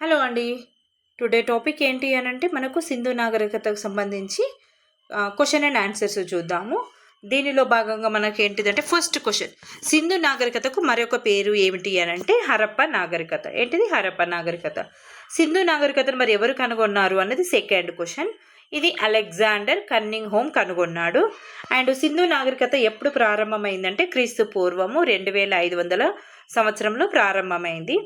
Hello అండి. Today topic ఏంటి అనంటే మనకు సింధు నాగరికతకు సంబంధించి క్వెషన్ అండ్ ఆన్సర్స్ చూద్దాము. దీనిలో భాగంగా మనకేంటిదంటే ఫస్ట్ క్వెషన్, సింధు నాగరికతకు మరొక పేరు ఏమిటి అనంటే హరప్ప నాగరికత. ఏంటిది? హరప్ప నాగరికత. సింధు నాగరికతను మరి ఎవరు కనుగొన్నారు అన్నది సెకండ్ క్వెషన్. ఇది అలెగ్జాండర్ కన్నింగ్ హోమ్ కనుగొన్నాడు. అండ్ సింధు నాగరికత ఎప్పుడు ప్రారంభమైందంటే క్రీస్తు పూర్వము 2500 సంవత్సరంలో ప్రారంభమైంది.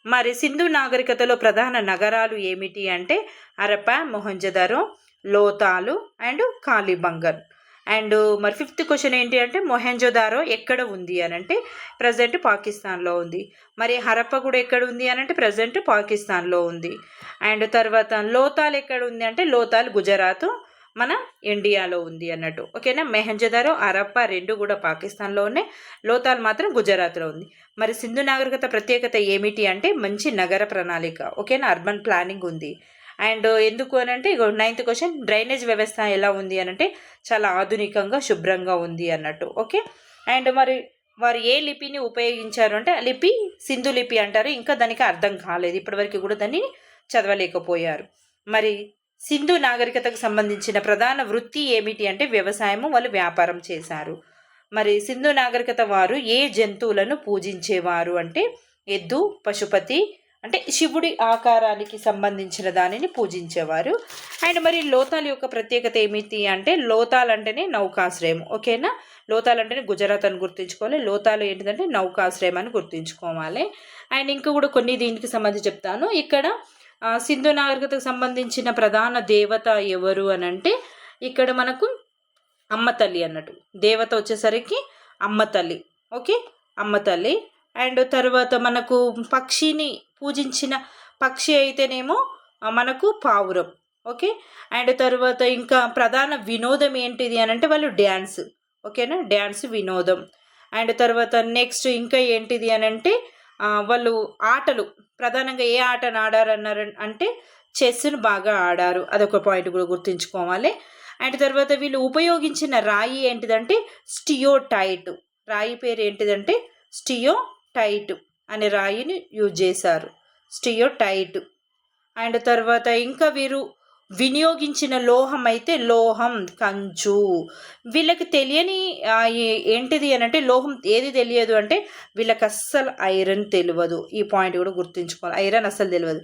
మరి సింధు నాగరికతలో ప్రధాన నగరాలు ఏమిటి అంటే హరప్ప, మొహంజదారో, లోతాలు అండ్ కాలిబంగన్. అండ్ మరి ఫిఫ్త్ క్వశ్చన్ ఏంటి అంటే మొహెంజోదారో ఎక్కడ ఉంది అని అంటే ప్రజెంట్ పాకిస్తాన్లో ఉంది. మరి హరప్ప కూడా ఎక్కడ ఉంది అని అంటే ప్రజెంట్ పాకిస్తాన్లో ఉంది. అండ్ తర్వాత లోతాల్ ఎక్కడ ఉంది అంటే లోతాల్ గుజరాత్ మన ఇండియాలో ఉంది అన్నట్టు. ఓకేనా? మెహంజదారో, హరప్ప రెండు కూడా పాకిస్తాన్లో ఉన్నాయి. లోతాల్ మాత్రం గుజరాత్లో ఉంది. మరి సింధు నాగరికత ప్రత్యేకత ఏమిటి అంటే మంచి నగర ప్రణాళిక. ఓకేనా? అర్బన్ ప్లానింగ్ ఉంది. అండ్ ఎందుకు అని అంటే 9th క్వశ్చన్, డ్రైనేజ్ వ్యవస్థ ఎలా ఉంది అని అంటే చాలా ఆధునికంగా శుభ్రంగా ఉంది అన్నట్టు. ఓకే. అండ్ మరి వారు ఏ లిపిని ఉపయోగించారు అంటే లిపి సింధు లిపి అంటారు. ఇంకా దానికి అర్థం కాలేదు, ఇప్పటివరకు కూడా దాన్ని చదవలేకపోయారు. మరి సింధు నాగరికతకు సంబంధించిన ప్రధాన వృత్తి ఏమిటి అంటే వ్యవసాయము, వాళ్ళు వ్యాపారం చేశారు. మరి సింధు నాగరికత వారు ఏ జంతువులను పూజించేవారు అంటే ఎద్దు, పశుపతి అంటే శివుడి ఆకారానికి సంబంధించిన దానిని పూజించేవారు. అండ్ మరి లోతాల్ యొక్క ప్రత్యేకత ఏమిటి అంటే లోతాల్ అంటేనే నౌకాశ్రయం. ఓకేనా? లోతాల్ అంటేనే గుజరాత్ అని గుర్తుంచుకోవాలి. లోతాలు ఏంటిదంటే నౌకాశ్రయం అని గుర్తుంచుకోవాలి. అండ్ ఇంకా కూడా కొన్ని దీనికి సంబంధించి చెప్తాను. ఇక్కడ సింధు నాగరికతకు సంబంధించిన ప్రధాన దేవత ఎవరు అని అంటే ఇక్కడ మనకు అమ్మ తల్లి అన్నట్టు. దేవత వచ్చేసరికి అమ్మ తల్లి. ఓకే, అమ్మ తల్లి. అండ్ తర్వాత మనకు పక్షిని పూజించిన పక్షి అయితేనేమో మనకు పావురం. ఓకే. అండ్ తర్వాత ఇంకా ప్రధాన వినోదం ఏంటిది అని అంటే వాళ్ళు డ్యాన్స్. ఓకేనా? డ్యాన్స్ వినోదం. అండ్ తర్వాత నెక్స్ట్ ఇంకా ఏంటిది అని అంటే వాళ్ళు ఆటలు ప్రధానంగా ఏ ఆటను ఆడారన్నారు అంటే చెస్ను బాగా ఆడారు. అదొక పాయింట్ కూడా గుర్తుంచుకోవాలి. అండ్ తర్వాత వీళ్ళు ఉపయోగించిన రాయి ఏంటిదంటే స్టియోటైట్. రాయి పేరు ఏంటిదంటే స్టియోటైట్ అనే రాయిని యూజ్ చేశారు, స్టియోటైట్. అండ్ తర్వాత ఇంకా వీరు వినియోగించిన లోహం అయితే లోహం కంచు. వీళ్ళకి తెలియని ఏంటిది అని అంటే లోహం ఏది తెలియదు అంటే వీళ్ళకి అస్సలు ఐరన్ తెలియదు. ఈ పాయింట్ కూడా గుర్తుంచుకోవాలి, ఐరన్ అస్సలు తెలియదు.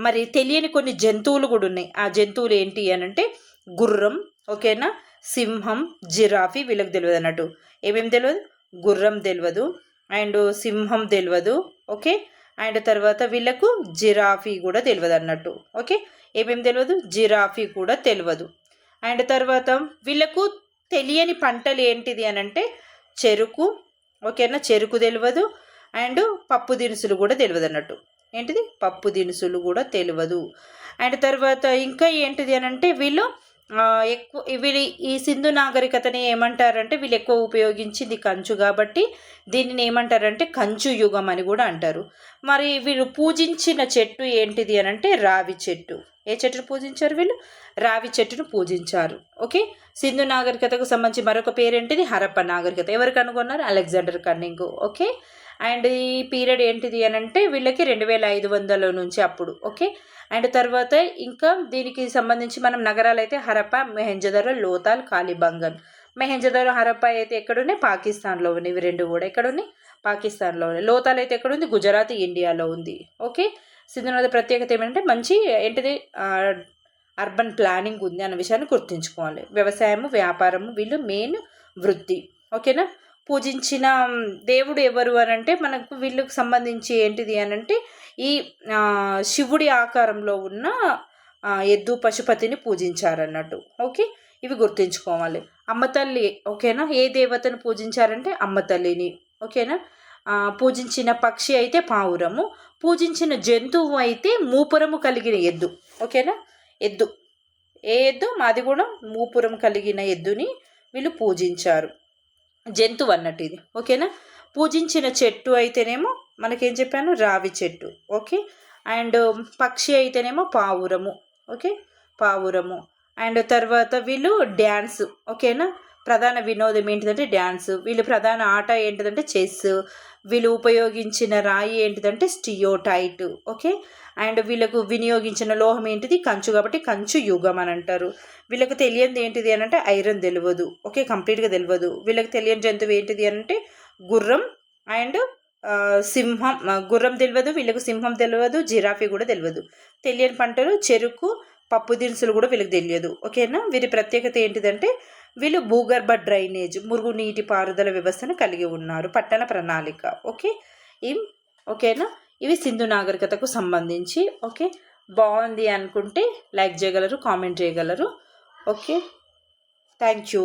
మరి తెలియని కొన్ని జంతువులు కూడా ఉన్నాయి. ఆ జంతువులు ఏంటి అని అంటే గుర్రం. ఓకేనా? సింహం, జిరాఫీ వీళ్ళకి తెలియదు అన్నట్టు. ఏమేమి తెలియదు? గుర్రం తెలియదు అండ్ సింహం తెలియదు. ఓకే. అండ్ తర్వాత వీళ్ళకు జిరాఫీ కూడా తెలియదు అన్నట్టు. ఓకే. ఏమేమి తెలియదు? జిరాఫీ కూడా తెలియదు. అండ్ తర్వాత వీళ్ళకు తెలియని పంటలు ఏంటిది అని అంటే చెరుకు. ఓకేనా? చెరుకు తెలియదు. అండ్ పప్పు దినుసులు కూడా తెలియదు అన్నట్టు. ఏంటిది? పప్పు దినుసులు కూడా తెలియదు. అండ్ తర్వాత ఇంకా ఏంటిది అని అంటే వీళ్ళు ఎక్కువ వీళ్ళు ఈ సింధు నాగరికతని ఏమంటారంటే వీళ్ళు ఎక్కువ ఉపయోగించింది కంచు కాబట్టి దీనిని ఏమంటారంటే కంచు యుగం అని కూడా అంటారు. మరి వీళ్ళు పూజించిన చెట్టు ఏంటిది అని అంటే రావి చెట్టు. ఏ చెట్టును పూజించారు వీళ్ళు? రావి చెట్టును పూజించారు. ఓకే. సింధు నాగరికతకు సంబంధించి మరొక పేరేంటిది? హరప్ప నాగరికత. ఎవరు కనుగొన్నారు? Alexander cunning. ఓకే. అండ్ ఈ పీరియడ్ ఏంటిది అని అంటే వీళ్ళకి 2500 నుంచి అప్పుడు. ఓకే. అండ్ తర్వాత ఇంకా దీనికి సంబంధించి మనం నగరాలు అయితే హరప్ప, మెహంజదారో, లోతాల్, కాలిబంగన్. మెహంజదారో, హరప్ప అయితే ఎక్కడున్నాయి? పాకిస్తాన్లో ఉన్నాయి. ఇవి రెండు కూడా ఎక్కడున్నాయి? పాకిస్తాన్లో ఉన్నాయి. లోతాల్ అయితే ఎక్కడుంది? గుజరాత్, ఇండియాలో ఉంది. ఓకే. సింధు నది ప్రత్యేకత ఏమంటే మంచి ఏంటిది అర్బన్ ప్లానింగ్ ఉంది అన్న విషయాన్ని గుర్తుంచుకోవాలి. వ్యవసాయము, వ్యాపారము వీళ్ళు మెయిన్ వృత్తి. ఓకేనా? పూజించిన దేవుడు ఎవరు అని అంటే మనకు వీళ్ళకి సంబంధించి ఏంటిది అని అంటే ఈ శివుడి ఆకారంలో ఉన్న ఎద్దు, పశుపతిని పూజించారన్నట్టు. ఓకే. ఇవి గుర్తుంచుకోవాలి. అమ్మ తల్లి. ఓకేనా? ఏ దేవతను పూజించారంటే అమ్మ తల్లిని. ఓకేనా? పూజించిన పక్షి అయితే పావురము. పూజించిన జంతువు అయితే మూపురము కలిగిన ఎద్దు. ఓకేనా? ఎద్దు. ఏ ఎద్దు? మాది కూడా మూపురం కలిగిన ఎద్దుని వీళ్ళు పూజించారు. జంతువు అన్నట్టు ఇది. ఓకేనా? పూజించిన చెట్టు అయితేనేమో మనకేం చెప్పాను? రావి చెట్టు. ఓకే. అండ్ పక్షి అయితేనేమో పావురము. ఓకే, పావురము. అండ్ తర్వాత వీళ్ళు డ్యాన్స్. ఓకేనా? ప్రధాన వినోదం ఏంటిదంటే డ్యాన్స్. వీళ్ళు ప్రధాన ఆట ఏంటిదంటే చెస్. వీళ్ళు ఉపయోగించిన రాయి ఏంటిదంటే స్టియోటైట్. ఓకే. అండ్ వీళ్ళకు వినియోగించిన లోహం ఏంటిది కంచు, కాబట్టి కంచు యుగం అని అంటారు. వీళ్ళకు తెలియనిది ఏంటిది అని అంటే ఐరన్ తెలియదు. ఓకే, కంప్లీట్గా తెలియదు. వీళ్ళకి తెలియని జంతువు ఏంటిది అంటే గుర్రం అండ్ సింహం. గుర్రం తెలియదు వీళ్ళకు, సింహం తెలియదు, జిరాఫీ కూడా తెలియదు. తెలియని పంటలు చెరుకు, పప్పు దినుసులు కూడా వీళ్ళకి తెలియదు. ఓకేనా. వీరి ప్రత్యేకత ఏంటిదంటే వీళ్ళు భూగర్భ డ్రైనేజ్, మురుగునీటి పారుదల వ్యవస్థను కలిగి ఉన్నారు, పట్టణ ప్రణాళిక. ఓకే. ఓకేనా. ఇవి సింధు నాగరికతకు సంబంధించి. ఓకే, బాగుంది అనుకుంటే లైక్ చేయగలరు, కామెంట్ చేయగలరు. Okay, thank you.